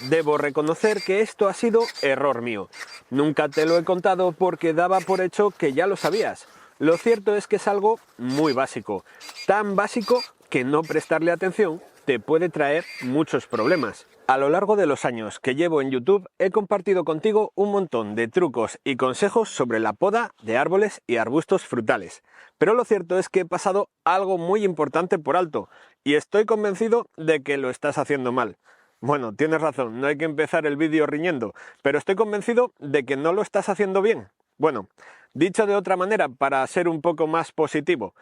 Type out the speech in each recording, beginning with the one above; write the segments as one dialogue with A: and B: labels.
A: debo reconocer que esto ha sido error mío. Nunca te lo he contado porque daba por hecho que ya lo sabías. Lo cierto es que es algo muy básico, tan básico que no prestarle atención te puede traer muchos problemas. A lo largo de los años que llevo en YouTube he compartido contigo un montón de trucos y consejos sobre la poda de árboles y arbustos frutales. Pero lo cierto es que he pasado algo muy importante por alto y estoy convencido de que lo estás haciendo mal. Bueno, tienes razón, no hay que empezar el vídeo riñendo, pero estoy convencido de que no lo estás haciendo bien. Bueno, dicho de otra manera, para ser un poco más positivo,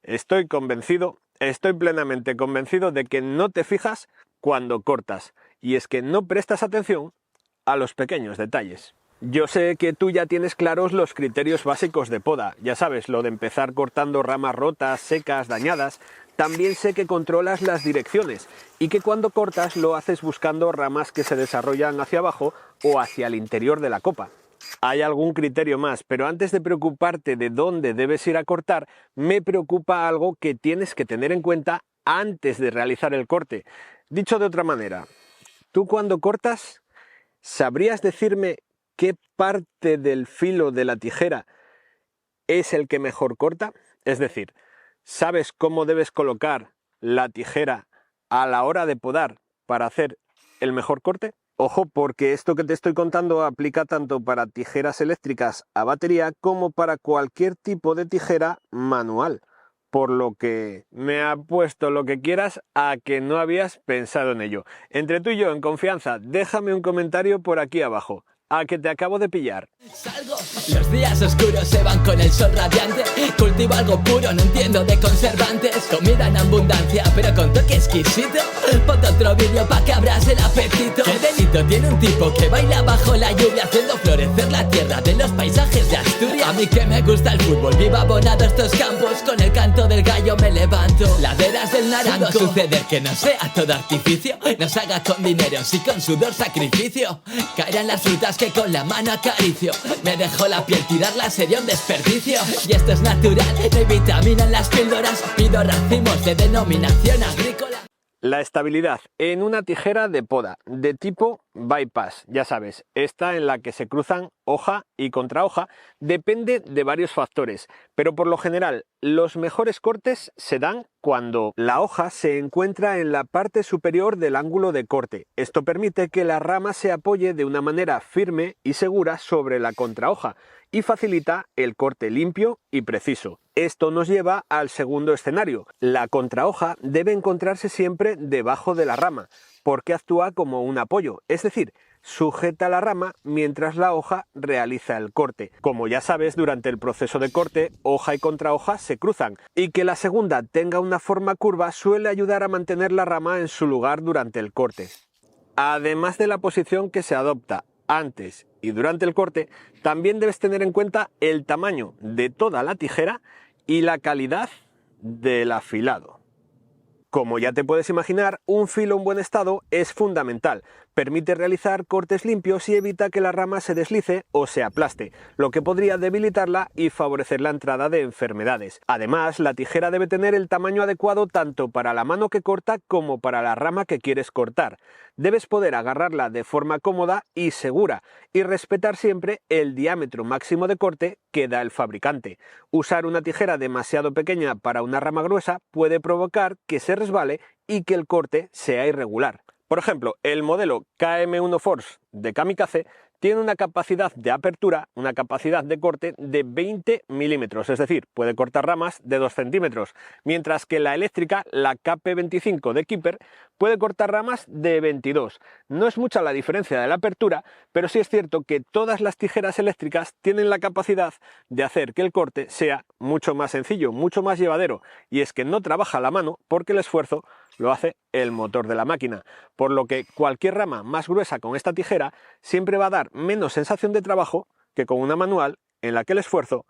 A: estoy plenamente convencido de que no te fijas cuando cortas, y es que no prestas atención a los pequeños detalles. Yo sé que tú ya tienes claros los criterios básicos de poda, ya sabes, lo de empezar cortando ramas rotas, secas, dañadas. También sé que controlas las direcciones y que cuando cortas lo haces buscando ramas que se desarrollan hacia abajo o hacia el interior de la copa. Hay algún criterio más, pero antes de preocuparte de dónde debes ir a cortar, me preocupa algo que tienes que tener en cuenta antes de realizar el corte. Dicho de otra manera, tú cuando cortas, ¿sabrías decirme qué parte del filo de la tijera es el que mejor corta? Es decir, ¿sabes cómo debes colocar la tijera a la hora de podar para hacer el mejor corte? Ojo, porque esto que te estoy contando aplica tanto para tijeras eléctricas a batería como para cualquier tipo de tijera manual. Por lo que me apuesto lo que quieras a que no habías pensado en ello. Entre tú y yo, en confianza, déjame un comentario por aquí abajo. A que te acabo de pillar.
B: Salgo. Los días oscuros se van con el sol radiante. Cultivo algo puro, no entiendo de conservantes. Comida en abundancia, pero con toque exquisito. Ponte otro vídeo pa' que abras el apetito. ¿Qué delito tiene un tipo que baila bajo la lluvia, haciendo florecer la tierra de los paisajes de Asturias? A mí que me gusta el fútbol, vivo abonado a estos campos. Con el canto del gallo me levanto. Laderas del Naranco. Pudo suceder que no sea todo artificio, no se haga con dinero, sí con sudor sacrificio. Caerán las frutas que con la mano acaricio. Me dejó la piel, tirarla sería un desperdicio. Y esto es natural, no hay vitamina en las píldoras. Pido racimos de denominación agrícola.
A: La estabilidad en una tijera de poda de tipo bypass, ya sabes, esta en la que se cruzan hoja y contrahoja, depende de varios factores, pero por lo general los mejores cortes se dan cuando la hoja se encuentra en la parte superior del ángulo de corte. Esto permite que la rama se apoye de una manera firme y segura sobre la contrahoja y facilita el corte limpio y preciso. Esto nos lleva al segundo escenario. La contrahoja debe encontrarse siempre debajo de la rama, porque actúa como un apoyo, es decir, sujeta la rama mientras la hoja realiza el corte. Como ya sabes, durante el proceso de corte, hoja y contrahoja se cruzan, y que la segunda tenga una forma curva suele ayudar a mantener la rama en su lugar durante el corte. Además de la posición que se adopta antes y durante el corte, también debes tener en cuenta el tamaño de toda la tijera y la calidad del afilado. Como ya te puedes imaginar, un filo en buen estado es fundamental. Permite realizar cortes limpios y evita que la rama se deslice o se aplaste, lo que podría debilitarla y favorecer la entrada de enfermedades. Además, la tijera debe tener el tamaño adecuado tanto para la mano que corta como para la rama que quieres cortar. Debes poder agarrarla de forma cómoda y segura y respetar siempre el diámetro máximo de corte que da el fabricante. Usar una tijera demasiado pequeña para una rama gruesa puede provocar que se resbale y que el corte sea irregular. Por ejemplo, el modelo KM1 Force de Kamikaze tiene una capacidad de apertura, una capacidad de corte de 20 milímetros, es decir, puede cortar ramas de 2 centímetros, mientras que la eléctrica, la KP25 de Keeper, puede cortar ramas de 22. No es mucha la diferencia de la apertura, pero sí es cierto que todas las tijeras eléctricas tienen la capacidad de hacer que el corte sea mucho más sencillo, mucho más llevadero, y es que no trabaja la mano porque el esfuerzo lo hace el motor de la máquina, por lo que cualquier rama más gruesa con esta tijera siempre va a dar menos sensación de trabajo que con una manual en la que el esfuerzo,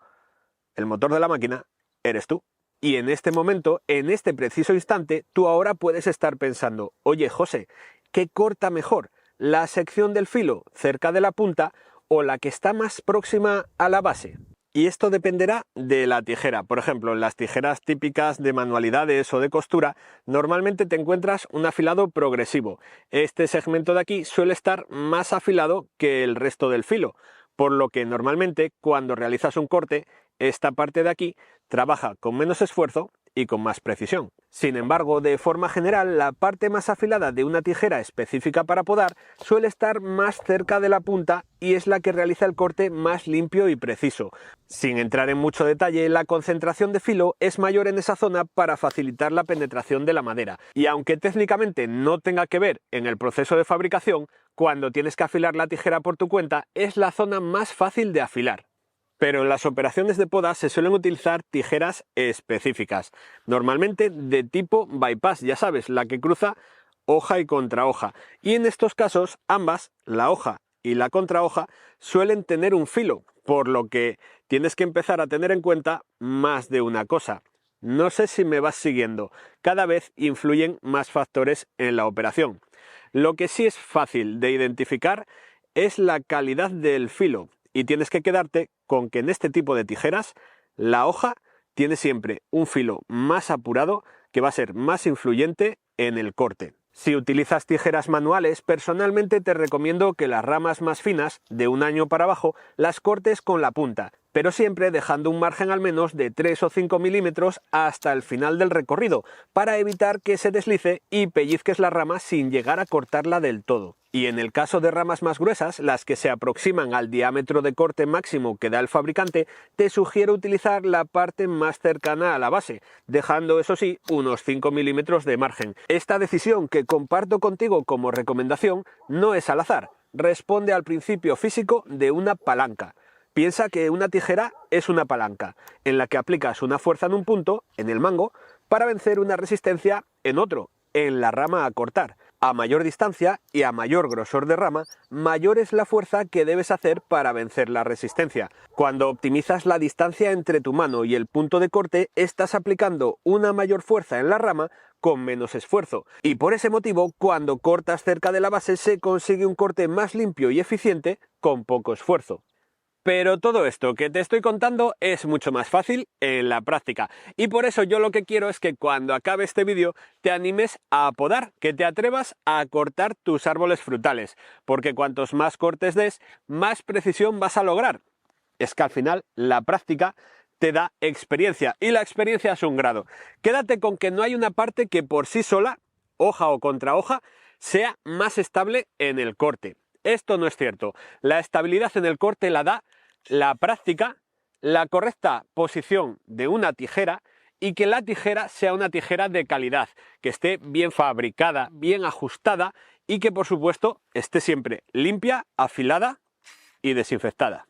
A: el motor de la máquina, eres tú. Y en este momento, en este preciso instante, tú ahora puedes estar pensando, oye José, ¿qué corta mejor? ¿La sección del filo cerca de la punta o la que está más próxima a la base? Y esto dependerá de la tijera. Por ejemplo, en las tijeras típicas de manualidades o de costura, normalmente te encuentras un afilado progresivo. Este segmento de aquí suele estar más afilado que el resto del filo, por lo que normalmente cuando realizas un corte, esta parte de aquí trabaja con menos esfuerzo y con más precisión. Sin embargo, de forma general, la parte más afilada de una tijera específica para podar suele estar más cerca de la punta y es la que realiza el corte más limpio y preciso. Sin entrar en mucho detalle, la concentración de filo es mayor en esa zona para facilitar la penetración de la madera. Y aunque técnicamente no tenga que ver en el proceso de fabricación, cuando tienes que afilar la tijera por tu cuenta, es la zona más fácil de afilar. Pero en las operaciones de poda se suelen utilizar tijeras específicas, normalmente de tipo bypass, ya sabes, la que cruza hoja y contrahoja. Y en estos casos, ambas, la hoja y la contrahoja, suelen tener un filo, por lo que tienes que empezar a tener en cuenta más de una cosa. No sé si me vas siguiendo, cada vez influyen más factores en la operación. Lo que sí es fácil de identificar es la calidad del filo. Y tienes que quedarte con que en este tipo de tijeras la hoja tiene siempre un filo más apurado que va a ser más influyente en el corte. Si utilizas tijeras manuales, personalmente te recomiendo que las ramas más finas, de 1 año para abajo, las cortes con la punta, pero siempre dejando un margen al menos de 3 o 5 milímetros hasta el final del recorrido, para evitar que se deslice y pellizques la rama sin llegar a cortarla del todo. Y en el caso de ramas más gruesas, las que se aproximan al diámetro de corte máximo que da el fabricante, te sugiero utilizar la parte más cercana a la base, dejando eso sí unos 5 milímetros de margen. Esta decisión que comparto contigo como recomendación no es al azar, responde al principio físico de una palanca. Piensa que una tijera es una palanca, en la que aplicas una fuerza en un punto, en el mango, para vencer una resistencia en otro, en la rama a cortar. A mayor distancia y a mayor grosor de rama, mayor es la fuerza que debes hacer para vencer la resistencia. Cuando optimizas la distancia entre tu mano y el punto de corte, estás aplicando una mayor fuerza en la rama con menos esfuerzo. Y por ese motivo, cuando cortas cerca de la base, se consigue un corte más limpio y eficiente con poco esfuerzo. Pero todo esto que te estoy contando es mucho más fácil en la práctica. Y por eso yo lo que quiero es que cuando acabe este vídeo te animes a podar, que te atrevas a cortar tus árboles frutales. Porque cuantos más cortes des, más precisión vas a lograr. Es que al final la práctica te da experiencia y la experiencia es un grado. Quédate con que no hay una parte que por sí sola, hoja o contra hoja, sea más estable en el corte. Esto no es cierto. La estabilidad en el corte la da la práctica, la correcta posición de una tijera y que la tijera sea una tijera de calidad, que esté bien fabricada, bien ajustada y que por supuesto esté siempre limpia, afilada y desinfectada.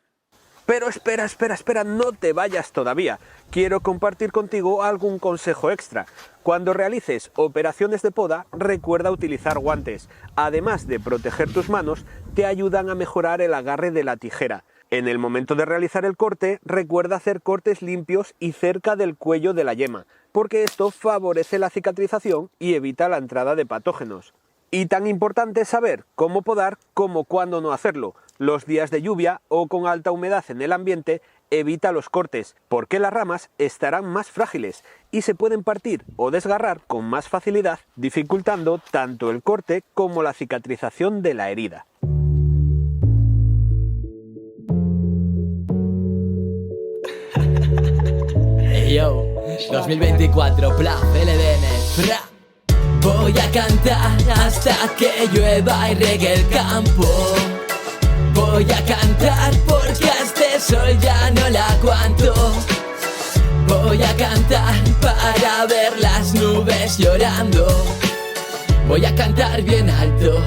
A: Pero espera, no te vayas todavía. Quiero compartir contigo algún consejo extra. Cuando realices operaciones de poda, recuerda utilizar guantes. Además de proteger tus manos, te ayudan a mejorar el agarre de la tijera. En el momento de realizar el corte, recuerda hacer cortes limpios y cerca del cuello de la yema, porque esto favorece la cicatrización y evita la entrada de patógenos. Y tan importante es saber cómo podar como cuándo no hacerlo. Los días de lluvia o con alta humedad en el ambiente evita los cortes, porque las ramas estarán más frágiles y se pueden partir o desgarrar con más facilidad, dificultando tanto el corte como la cicatrización de la herida.
B: Yo, 2024, Plaf, LDN, fra. Voy a cantar hasta que llueva y regue el campo. Voy a cantar porque a este sol ya no la aguanto. Voy a cantar para ver las nubes llorando. Voy a cantar bien alto,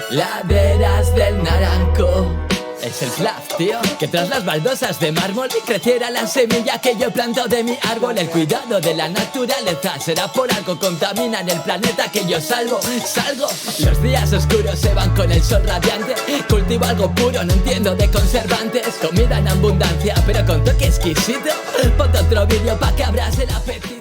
B: laderas del Naranco. Es el Plaf, tío, que tras las baldosas de mármol creciera la semilla que yo planto de mi árbol. El cuidado de la naturaleza será por algo, contaminan el planeta que yo salvo. Salgo, los días oscuros se van con el sol radiante. Cultivo algo puro, no entiendo de conservantes. Comida en abundancia, pero con toque exquisito. Ponte otro vídeo pa' que abras el apetito.